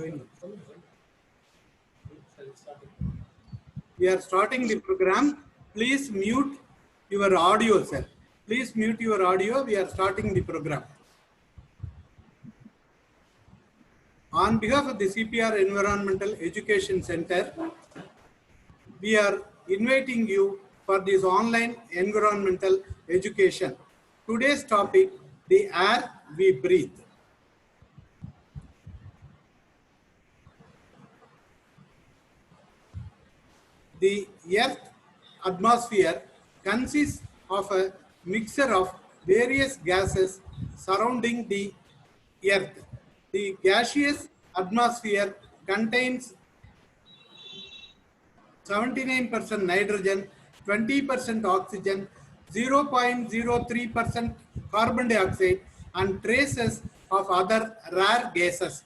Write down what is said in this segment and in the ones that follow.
going. We are starting the program. Please mute your audio, sir. Please mute your audio. We are starting the program. On behalf of the CPR Environmental Education Center, we are inviting you for this online environmental education. Today's topic, the air we breathe. The Earth atmosphere consists of a mixture of various gases surrounding the Earth. The gaseous atmosphere contains 79% nitrogen, 20% oxygen, 0.03% carbon dioxide, and traces of other rare gases.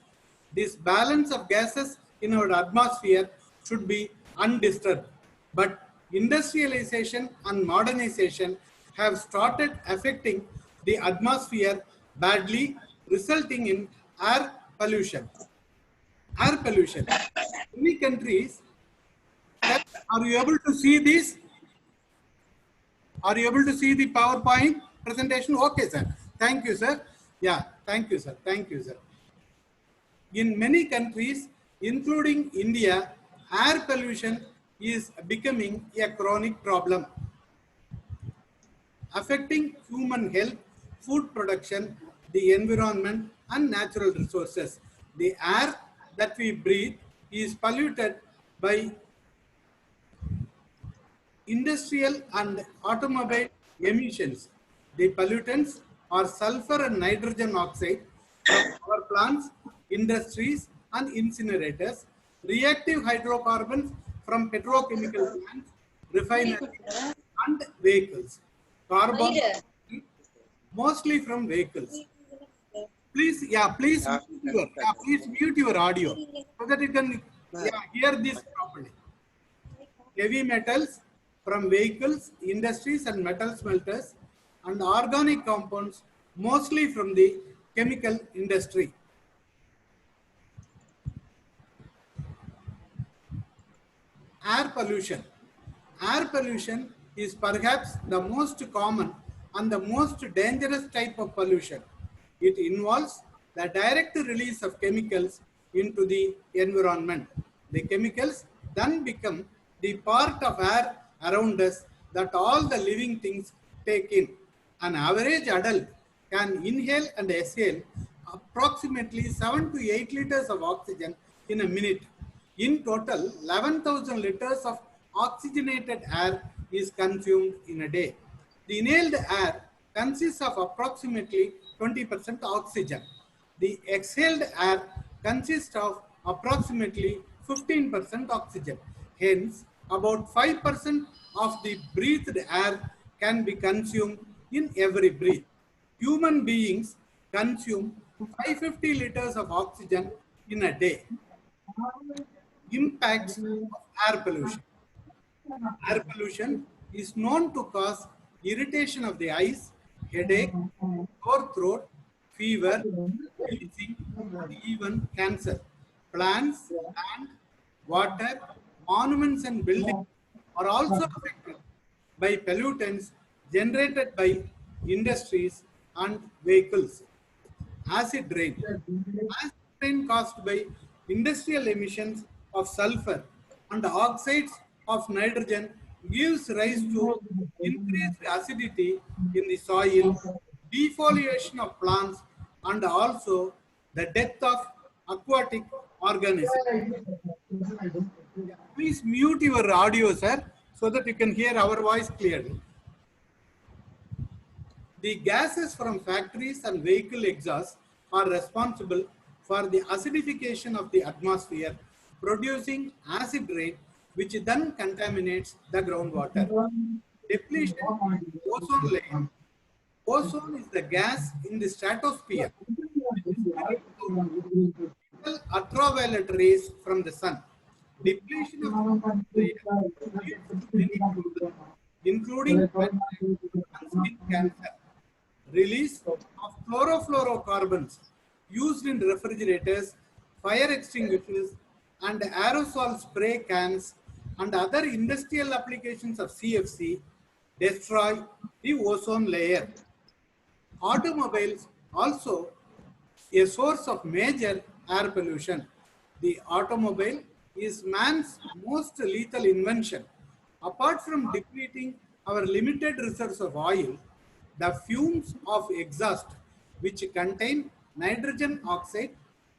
This balance of gases in our atmosphere should be undisturbed. But industrialization and modernization have started affecting the atmosphere badly, resulting in air pollution. Air pollution. Many countries. Are you able to see this? Are you able to see the PowerPoint presentation? Okay, sir. Thank you, sir. Yeah, thank you, sir. Thank you, sir. In many countries, including India, air pollution is becoming a chronic problem, affecting human health, food production, the environment, and natural resources. The air that we breathe is polluted by industrial and automobile emissions. The pollutants are sulfur and nitrogen oxide from power plants, industries, and incinerators, reactive hydrocarbons from petrochemical plants, refineries, and vehicles. Carbon mostly from vehicles. Please, please mute your audio so that you can hear this properly. Heavy metals from vehicles, industries, and metal smelters, and organic compounds mostly from the chemical industry. Air pollution. Air pollution is perhaps the most common and the most dangerous type of pollution. It involves the direct release of chemicals into the environment. The chemicals then become the part of air around us that all the living things take in. An average adult can inhale and exhale approximately 7 to 8 liters of oxygen in a minute. In total, 11,000 liters of oxygenated air is consumed in a day. The inhaled air consists of approximately 20% oxygen. The exhaled air consists of approximately 15% oxygen. Hence, about 5% of the breathed air can be consumed in every breath. Human beings consume 550 liters of oxygen in a day. Impacts of air pollution. Air pollution is known to cause irritation of the eyes, headache, sore throat, fever, wheezing, and even cancer. Plants, land, water, monuments, and buildings are also affected by pollutants generated by industries and vehicles. Acid rain. Acid rain caused by industrial emissions of sulfur and oxides of nitrogen gives rise to increased acidity in the soil, defoliation of plants, and also the death of aquatic organisms. Please mute your audio, sir, so that you can hear our voice clearly. The gases from factories and vehicle exhaust are responsible for the acidification of the atmosphere, producing acid rain, which then contaminates the groundwater. Depletion of ozone layer. Ozone is the gas in the stratosphere, ultraviolet rays from the sun. Depletion of ozone layer, including skin cancer. Release of chlorofluorocarbons used in refrigerators, fire extinguishers, and aerosol spray cans and other industrial applications of CFC destroy the ozone layer. Automobiles also a source of major air pollution. The automobile is man's most lethal invention. Apart from depleting our limited reserves of oil, the fumes of exhaust, which contain nitrogen oxide,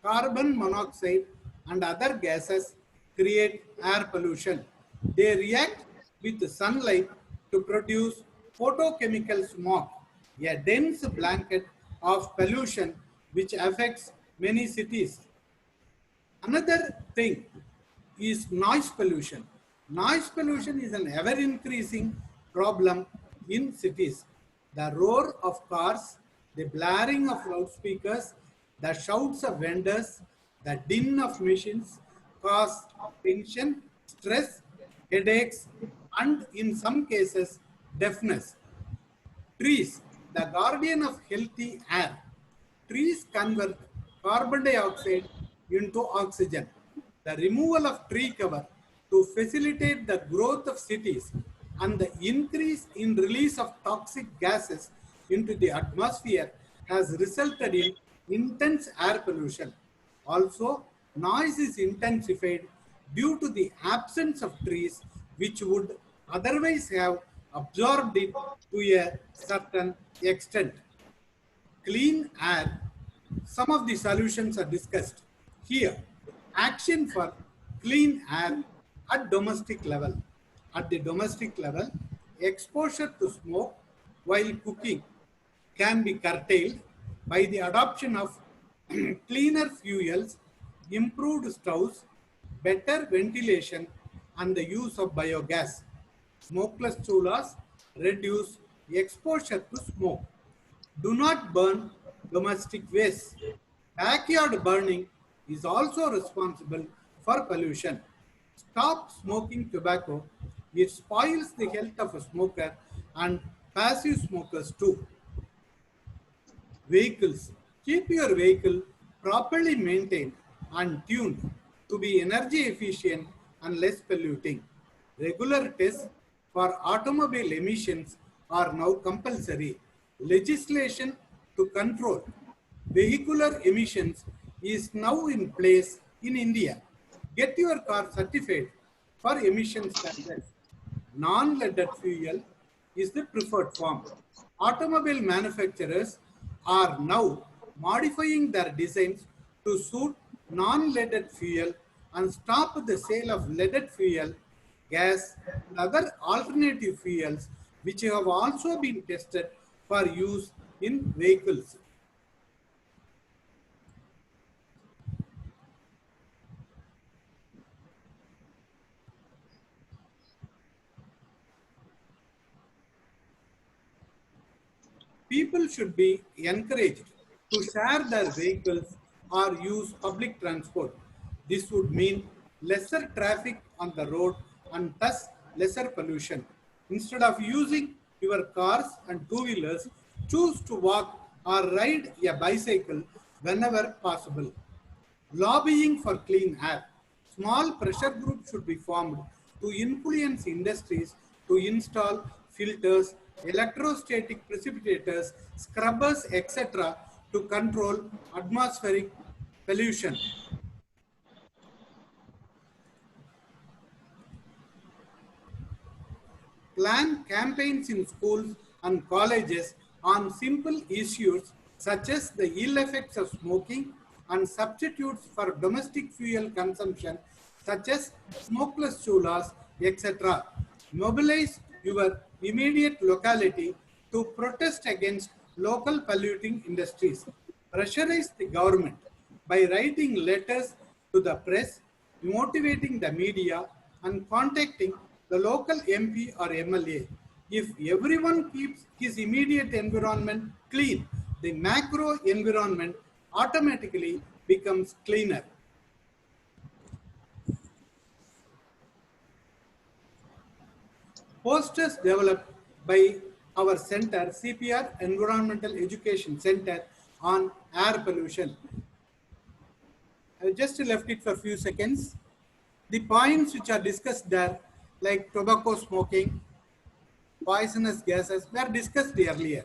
carbon monoxide, and other gases, create air pollution. They react with sunlight to produce photochemical smoke, a dense blanket of pollution which affects many cities. Another thing is noise pollution. Noise pollution is an ever increasing problem in cities. The roar of cars, the blaring of loudspeakers, the shouts of vendors, the din of machines cause tension, stress, headaches, and in some cases, deafness. Trees, the guardian of healthy air. Trees convert carbon dioxide into oxygen. The removal of tree cover to facilitate the growth of cities and the increase in release of toxic gases into the atmosphere has resulted in intense air pollution. Also, noise is intensified due to the absence of trees which would otherwise have absorbed it to a certain extent. Clean air, some of the solutions are discussed here. Action for clean air at domestic level. At the domestic level, exposure to smoke while cooking can be curtailed by the adoption of cleaner fuels, improved stoves, better ventilation, and the use of biogas. Smokeless chulas reduce exposure to smoke. Do not burn domestic waste. Backyard burning is also responsible for pollution. Stop smoking tobacco. It spoils the health of a smoker and passive smokers too. Vehicles. Keep your vehicle properly maintained and tuned to be energy efficient and less polluting. Regular tests for automobile emissions are now compulsory. Legislation to control vehicular emissions is now in place in India. Get your car certified for emission standards. Non-leaded fuel is the preferred form. Automobile manufacturers are now modifying their designs to suit non-leaded fuel and stop the sale of leaded fuel, gas, and other alternative fuels which have also been tested for use in vehicles. People should be encouraged to share their vehicles or use public transport. This would mean lesser traffic on the road and thus lesser pollution. Instead of using your cars and two-wheelers, choose to walk or ride a bicycle whenever possible. Lobbying for clean air. Small pressure groups should be formed to influence industries to install filters, electrostatic precipitators, scrubbers, etc. to control atmospheric pollution. Plan campaigns in schools and colleges on simple issues such as the ill effects of smoking and substitutes for domestic fuel consumption such as smokeless chulas, etc. Mobilize your immediate locality to protest against local polluting industries. Pressurize the government by writing letters to the press, motivating the media, and contacting the local MP or MLA. If everyone keeps his immediate environment clean, the macro environment automatically becomes cleaner. Posters developed by our center, CPR Environmental Education Center, on air pollution. I just left it for a few seconds. The points which are discussed there, like tobacco smoking, poisonous gases, were discussed earlier.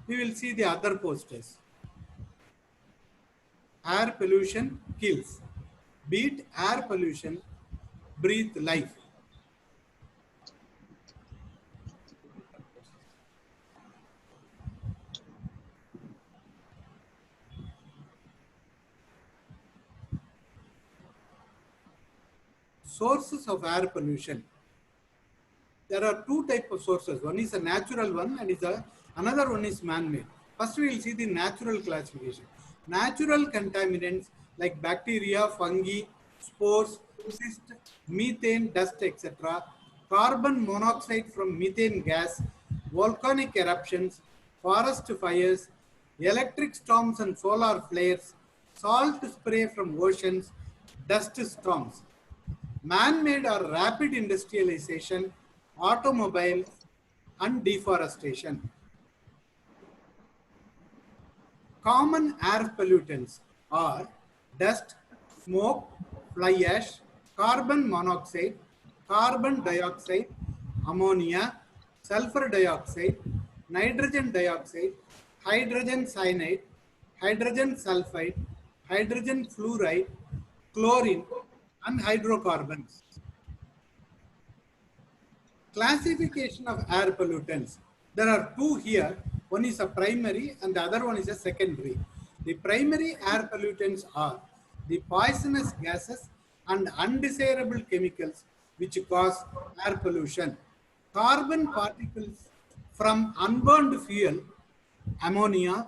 We will see the other posters. Air pollution kills. Beat air pollution, breathe life. Sources of air pollution. There are two types of sources. One is a natural one and another one is man-made. First we will see the natural classification. Natural contaminants like bacteria, fungi, spores, cyst, methane, dust, etc. Carbon monoxide from methane gas, volcanic eruptions, forest fires, electric storms and solar flares, salt spray from oceans, dust storms. Man-made or rapid industrialization, automobiles, and deforestation. Common air pollutants are dust, smoke, fly ash, carbon monoxide, carbon dioxide, ammonia, sulfur dioxide, nitrogen dioxide, hydrogen cyanide, hydrogen sulfide, hydrogen fluoride, chlorine, and hydrocarbons. Classification of air pollutants. There are two here. One is a primary and the other one is a secondary. The primary air pollutants are the poisonous gases and undesirable chemicals which cause air pollution. Carbon particles from unburned fuel, ammonia,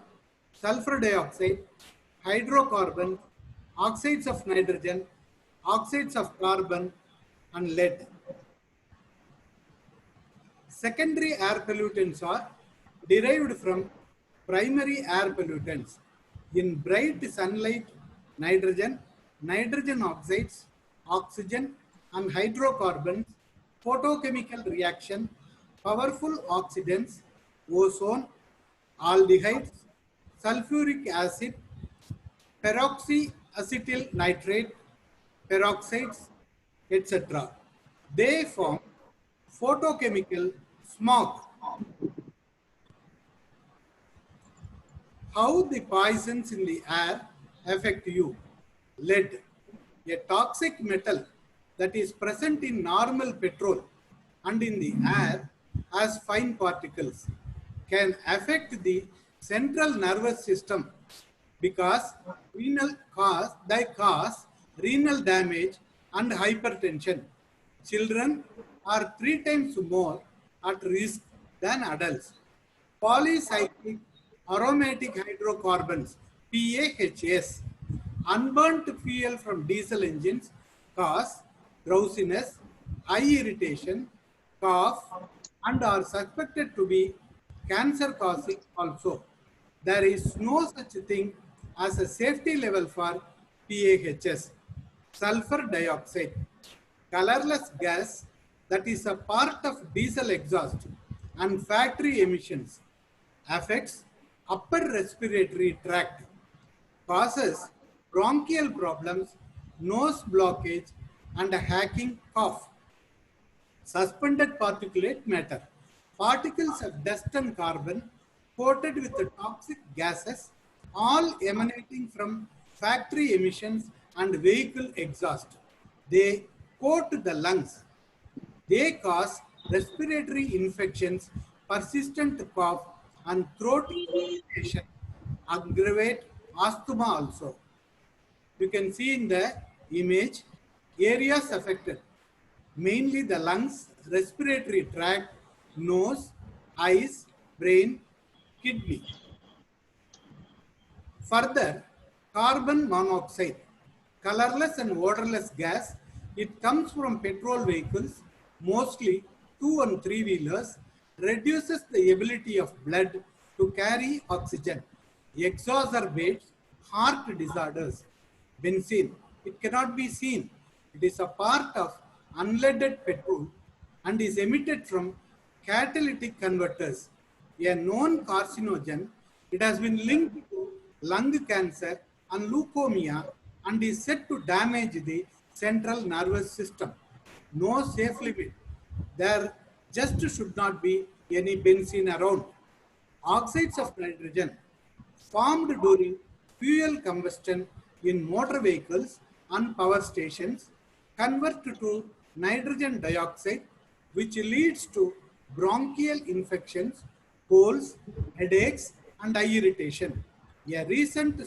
sulfur dioxide, hydrocarbons, oxides of nitrogen, oxides of carbon, and lead. Secondary air pollutants are derived from primary air pollutants. In bright sunlight, nitrogen, nitrogen oxides, oxygen, and hydrocarbons, photochemical reaction, powerful oxidants, ozone, aldehydes, sulfuric acid, peroxyacetyl nitrate, peroxides, etc. They form photochemical smog. How the poisons in the air affect you? Lead, a toxic metal that is present in normal petrol and in the air as fine particles, can affect the central nervous system because they cause renal damage and hypertension. Children are 3 times more at risk than adults. Polycyclic aromatic hydrocarbons, PAHs, unburnt fuel from diesel engines cause drowsiness, eye irritation, cough, and are suspected to be cancer causing also. There is no such thing as a safety level for PAHs. Sulfur dioxide, colorless gas that is a part of diesel exhaust and factory emissions, affects upper respiratory tract, causes bronchial problems, nose blockage, and a hacking cough. Suspended particulate matter, particles of dust and carbon coated with the toxic gases, all emanating from factory emissions and vehicle exhaust. They coat the lungs. They cause respiratory infections, persistent cough, and throat irritation, aggravate asthma also. You can see in the image areas affected, mainly the lungs, respiratory tract, nose, eyes, brain, kidney. Further, carbon monoxide, colorless and odorless gas, it comes from petrol vehicles, mostly 2 and 3 wheelers, reduces the ability of blood to carry oxygen, exacerbates heart disorders. Benzene, it cannot be seen. It is a part of unleaded petrol and is emitted from catalytic converters, a known carcinogen It has been linked to lung cancer and leukemia and is said to damage the central nervous system. No safe limit. There just should not be any benzene around. Oxides of nitrogen formed during fuel combustion in motor vehicles and power stations convert to nitrogen dioxide, which leads to bronchial infections, colds, headaches, and eye irritation. A recent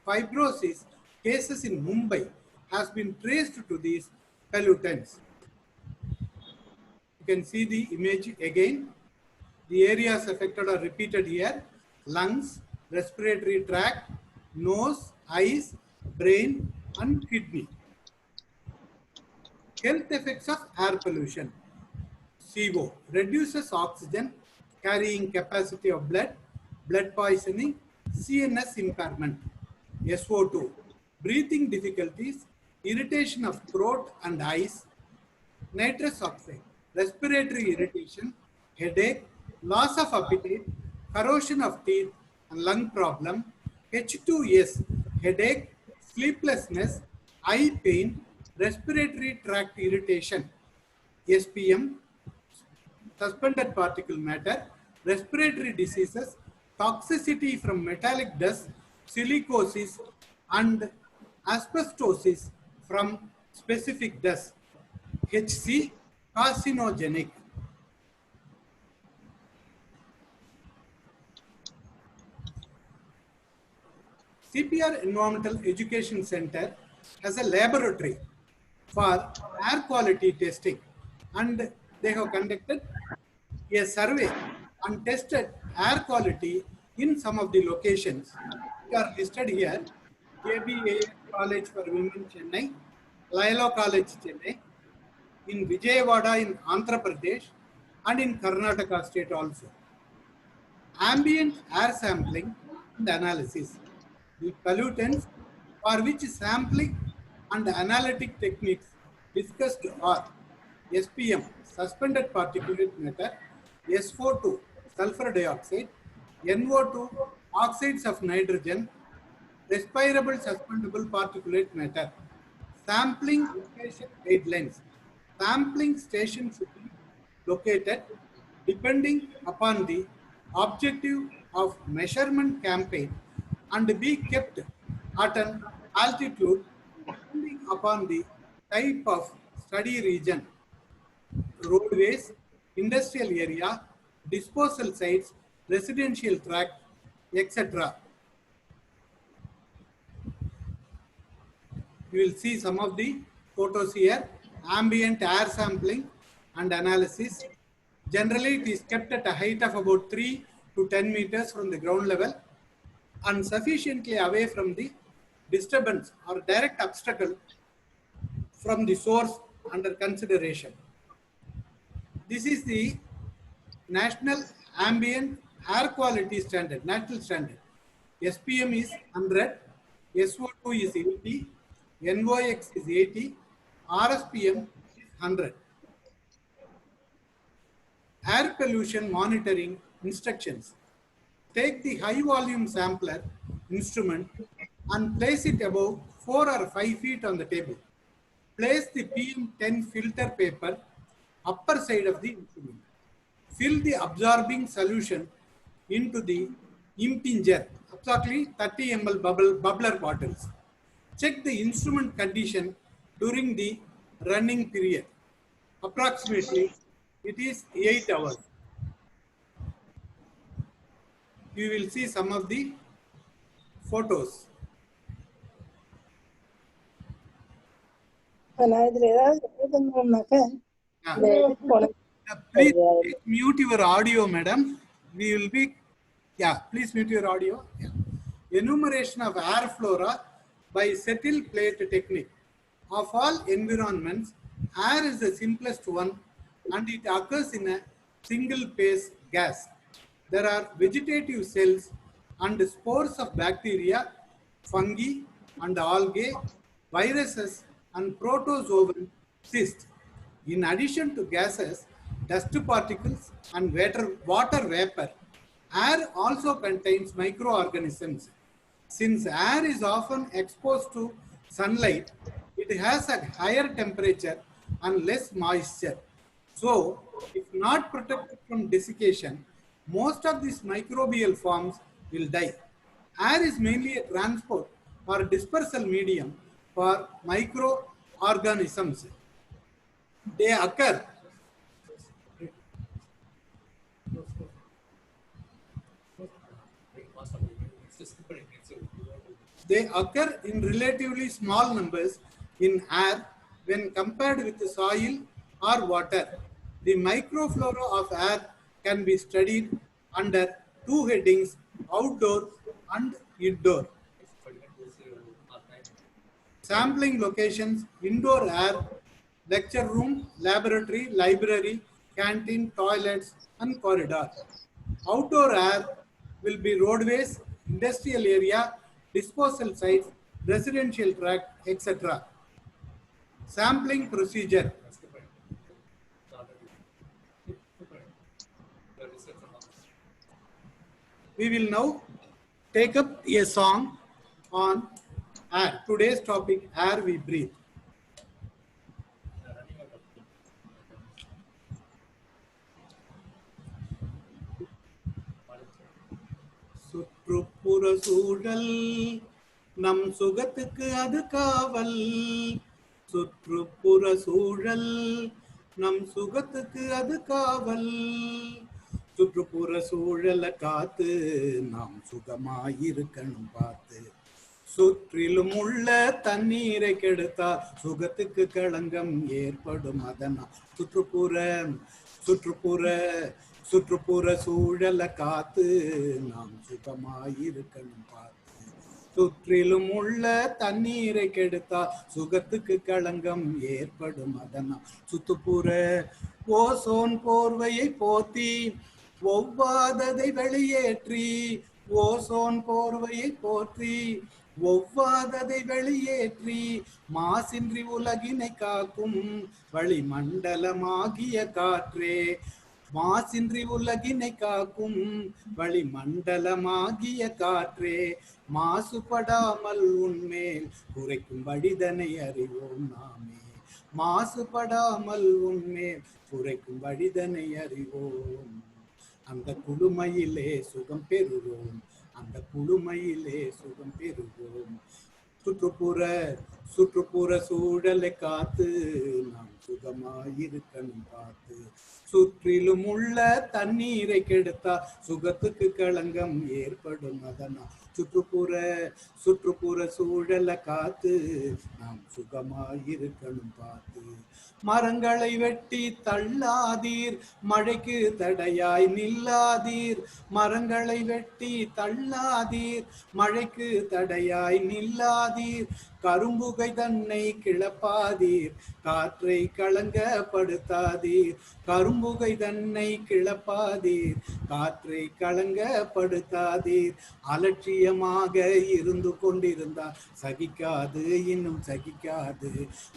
fibrosis cases in Mumbai has been traced to these pollutants. You can see the image again. The areas affected are repeated here: lungs, respiratory tract, nose, eyes, brain, and kidney. Health effects of air pollution. CO reduces oxygen carrying capacity of blood, blood poisoning, CNS impairment. SO2, breathing difficulties, irritation of throat and eyes. Nitrous oxide, respiratory irritation, headache, loss of appetite, corrosion of teeth, and lung problem. H2S, headache, sleeplessness, eye pain, respiratory tract irritation. SPM, suspended particle matter, respiratory diseases, toxicity from metallic dust, silicosis, and asbestosis from specific dust. HC, carcinogenic. CPR Environmental Education Center has a laboratory for air quality testing, and they have conducted a survey and tested air quality in some of the locations which are listed here: ABA College for Women, Chennai; Lailo College, Chennai; in Vijayawada in Andhra Pradesh, and in Karnataka state also. Ambient air sampling and analysis. The pollutants for which sampling and analytic techniques discussed are SPM, suspended particulate matter; SO2, sulfur dioxide; NO2, oxides of nitrogen; respirable suspendable particulate matter. Sampling location guidelines. Sampling station should be located depending upon the objective of measurement campaign and be kept at an altitude depending upon the type of study region, roadways, industrial area, disposal sites, residential tract, etc. You will see some of the photos here. Ambient air sampling and analysis. Generally, it is kept at a height of about 3 to 10 meters from the ground level and sufficiently away from the disturbance or direct obstacle from the source under consideration. This is the National Ambient Air Quality Standard, national standard. SPM is 100, SO2 is 80, NOx is 80, RSPM is 100. Air pollution monitoring instructions. Take the high volume sampler instrument and place it above 4 or 5 feet on the table. Place the PM10 filter paper upper side of the instrument. Fill the absorbing solution into the impinger, approximately 30 ml bubbler bottles. Check the instrument condition during the running period. Approximately it is 8 hours. You will see some of the photos. Please mute your audio, madam. We will be, please mute your audio. Enumeration of air flora by settle plate technique. Of all environments, air is the simplest one and it occurs in a single phase gas. There are vegetative cells and spores of bacteria, fungi and algae, viruses and protozoan cysts. In addition to gases, dust particles and water vapor Air also contains microorganisms. Since air is often exposed to sunlight, it has a higher temperature and less moisture. So, if not protected from desiccation, most of these microbial forms will die. Air is mainly a transport or dispersal medium for microorganisms. They occur They occur in relatively small numbers in air when compared with soil or water. The microflora of air can be studied under two headings, outdoor and indoor. Sampling locations, indoor air, lecture room, laboratory, library, canteen, toilets, and corridor. Outdoor air will be roadways, industrial area, disposal sites, residential tract, etc. Sampling procedure. We will now take up a song on air. Today's topic, air we breathe. சுற்றுப்புற சூழல் நம் சுகத்துக்கு அது காவல். சுற்றுப்புற சூழல் நம் சுகத்துக்கு அது காவல். சுற்றுப்புற சூழலை காத்து நாம் சுகமாயிருக்கணும் பார்த்து. சுற்றிலும் உள்ள தண்ணீரை கெடுத்தா சுகத்துக்கு களங்கம் ஏற்படும். அதனால் சுற்றுப்புற சுற்றுப்புற சூழலை காத்து நாம் சுகமாயிருக்கணும் பார்த்து. சுற்றிலும் உள்ள தண்ணீரை கெடுத்தா சுகத்துக்கு களங்கம் ஏற்படும். அதனால் சுற்றுப்புற ஓசோன் போர்வையை போத்தி ஒவ்வாததை வெளியேற்றி, ஓசோன் போர்வையை போற்றி ஒவ்வாததை வெளியேற்றி மாசின்றி உலகினை காக்கும் வளிமண்டலமாகிய காற்றே. மாசின்றி உலகினை காக்கும் வளிமண்டலமாகிய காற்றே. மாசுபடாமல் உன்மேல் குறைக்கும் வழிதனை அறிவோம் நாமே. மாசுபடாமல் உன்மேல் குறைக்கும் வழிதனை அறிவோம். அந்த குளுமையிலே சுகம் பெறுவோம். அந்த குளுமையிலே சுகம் பெறுவோம். சுற்றுப்புற சூழலை காத்து நாம் சுகமாயிருக்கணும் பார்த்து. சுற்றிலும் உள்ள தண்ணீரை கெடுத்தா சுகத்துக்கு களங்கம் ஏற்படும். அதனால் சுற்றுப்புற சூழலை காத்து நாம் சுகமாயிருக்கணும் பார்த்து. மரங்களை வெட்டி தள்ளாதீர், மழைக்கு தடையாய் நில்லாதீர். மரங்களை வெட்டி தள்ளாதீர், மழைக்கு தடையாய் நில்லாதீர். கரும்புகை தன்னை கிளப்பாதீர், காற்றை களங்கப்படுத்தாதீர். கரும்புகை தன்னை கிளப்பாதீர், காற்றை களங்கப்படுத்தாதீர். அலட்சியமாக இருந்து கொண்டிருந்தால் சகிக்காது, இன்னும் சகிக்காது.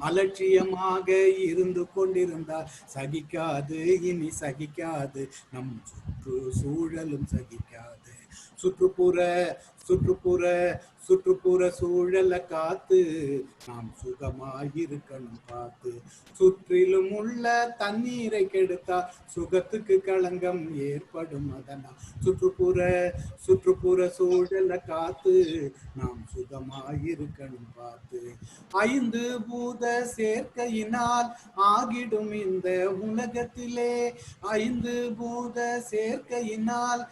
அலட்சியமாக இருந்து கொண்டிருந்தால் சகிக்காது, இனி சகிக்காது. நம் சூழலும் சகிக்காது. சுற்றுப்புற சூழலை காத்து நாம் சுகமாயிருக்கணும் பார்த்து. சுற்றிலும் உள்ள தண்ணீரை கெடுத்தா சுகத்துக்கு களங்கம் ஏற்படும். அதனால் சுற்றுப்புற சூழலை காத்து நாம் சுகமாயிருக்கணும் பார்த்து. 5 பூத சேர்க்கையினால் ஆகிடும் இந்த உலகத்திலே. 5 பூத சேர்க்கையினால்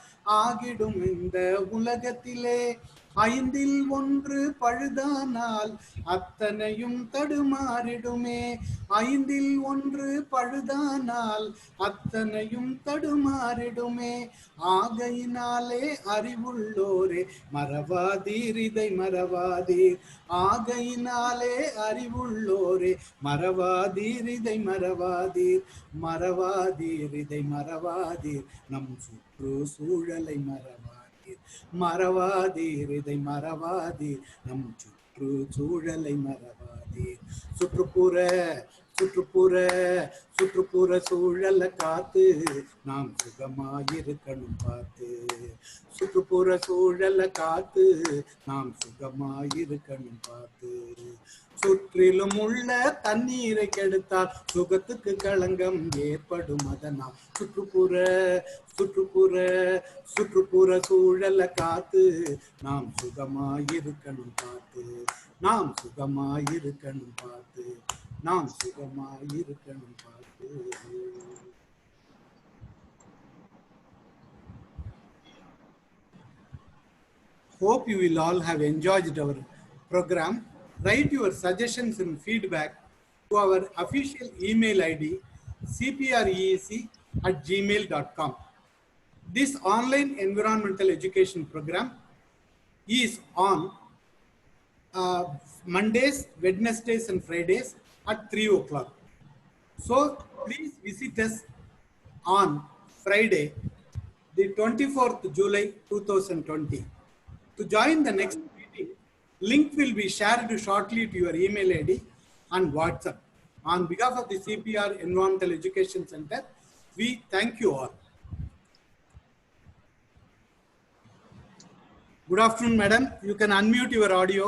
ஆகிடும் இந்த உலகத்திலே. 5ல் 1 பழுதானால் அத்தனையும் தடுமாறிடுமே. 5ல் 1 பழுதானால் அத்தனையும் தடுமாறிடுமே. ஆகையினாலே அறிவுள்ளோரே மறவாதீர், இதை மறவாதீர். ஆகையினாலே அறிவுள்ளோரே மறவாதீர், இதை மறவாதீர். மறவாதீர், இதை மறவாதீர். நம் சுற்றுச்சூழலை மறவாதீர், இதை மறவாதீர். நம் சுற்றுச்சூழலை மறவாதீர். சுற்றுப்புற சுற்றுப்புற சூழலை காத்து நாம் சுகமாயிருக்கணும் பார்த்து. சுற்றுப்புற சூழலை காத்து நாம் சுகமாயிருக்கணும் பார்த்து. சுற்றிலும் உள்ள தண்ணீரை கெடுத்தால் சுகத்துக்கு களங்கம் ஏற்படும். அதனால் சுற்றுப்புற சுற்றுப்புற சுற்றுப்புற சூழலை காத்து நாம் சுகமாயிருக்கணும் பார்த்து. நாம் சுகமாயிருக்கணும் பார்த்து. நாம் சுகமாயிருக்கணும் பார்த்து. Hope you will all have enjoyed our program. Write your suggestions and feedback to our official email ID cpreec@gmail.com. This online environmental education program is on Mondays, Wednesdays and Fridays at 3 o'clock. So please visit us on Friday, the 24th July 2020. To join the next meeting, link will be shared shortly to your email ID and WhatsApp. On behalf of the CPR Environmental Education Center, we thank you all. Good afternoon, madam. You can unmute your audio.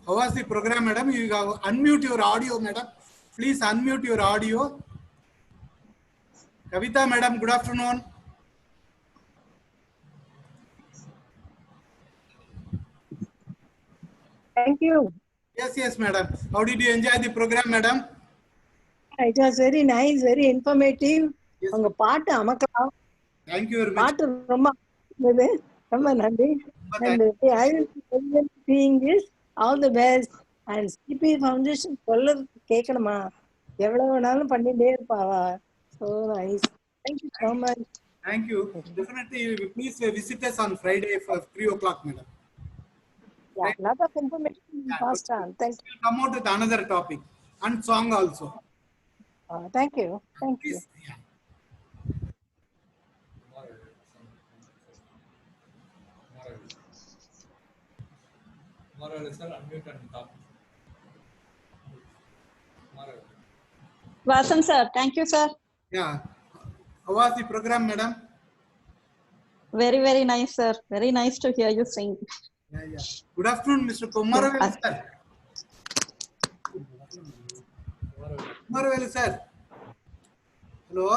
How was the program, madam? You have unmute your audio, madam. Please unmute your audio. Kavita, madam, good afternoon. Thank you. Yes, madam. How did you enjoy the program, madam? It was very nice, very informative. Yes. உங்க பாட்டு அமக்கலாம். Thank you very much. பாட்டு ரொம்ப ரொம்ப நன்றி. And I will be seeing this. All the best. And CP Foundation சொல்ல கேட்கணுமா? எவ்வளவு வேணாலும் பண்ணிட்டே இருப்பாவா. So nice. Thank you so much. Thank you. Definitely, please visit us on Friday for 3 o'clock, madam. Yeah, lot of information passed on. Thank you. We'll come out with another topic and song also. Thank you. Thank you. Yeah. Vasan sir, thank you sir. Yeah. How was the program, madam? Very, very nice sir. Very nice to hear you sing. Yeah. Good afternoon, Mr. Kumaravel, sir. Kumaravel, sir. Hello.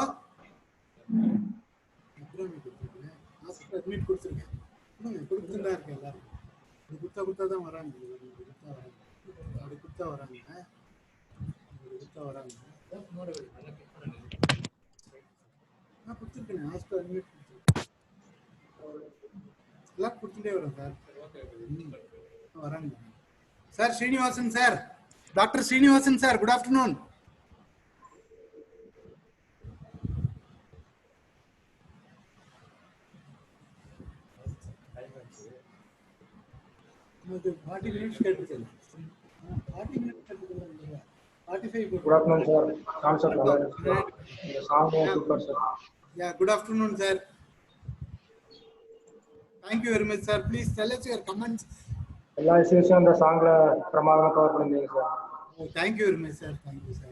Admit கொடுத்துருக்கேன். கொடுத்துதான் இருக்கேன் எல்லாரும். இது குத்தா தான் வராங்க. அப்படி குத்தா வராங்க. நான் கொடுத்துருக்கேன். ஹாஸ்பிட்டல் அட்மிட் எல்லாம் கொடுத்துட்டே வரேன் சார். வராங்க sir. Srinivasan sir, doctor Srinivasan sir, good afternoon. Good afternoon, sir. Concept the song was super, sir. Yeah, good afternoon, sir. Thank you very much, sir. Please tell us your comments. All issues on the song பிரமாதமா cover பண்ணீங்க sir. Thank you very much, sir. Thank you, sir.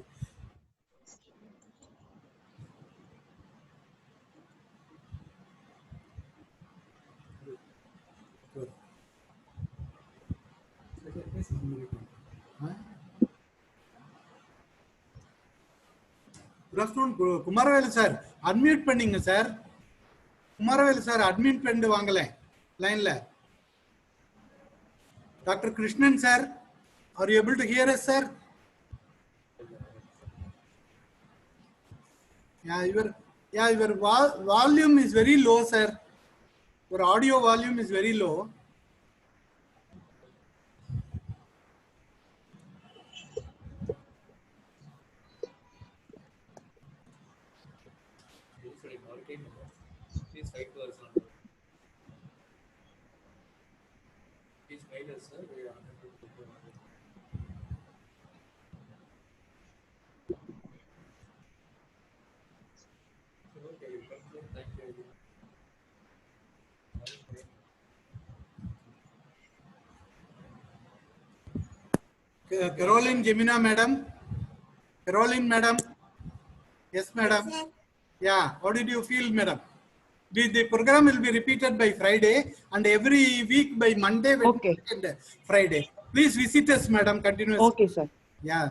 Good afternoon, Kumaravel sir. Unmute பண்ணீங்க sir. Kumaravel sir, admit பண்ணிட்டு வாங்களே லைன்ல. Dr. Krishnan sir, are you able to hear us, sir? Yeah, your volume is very low, sir. Your audio volume is very low. Caroline Gemina, madam. Caroline, madam. Yes, madam. Yeah. How did you feel, madam? The program will be repeated by Friday and every week by Monday, Wednesday, Okay. and Friday. Please visit us, madam, continuously. Okay, sir. Yeah.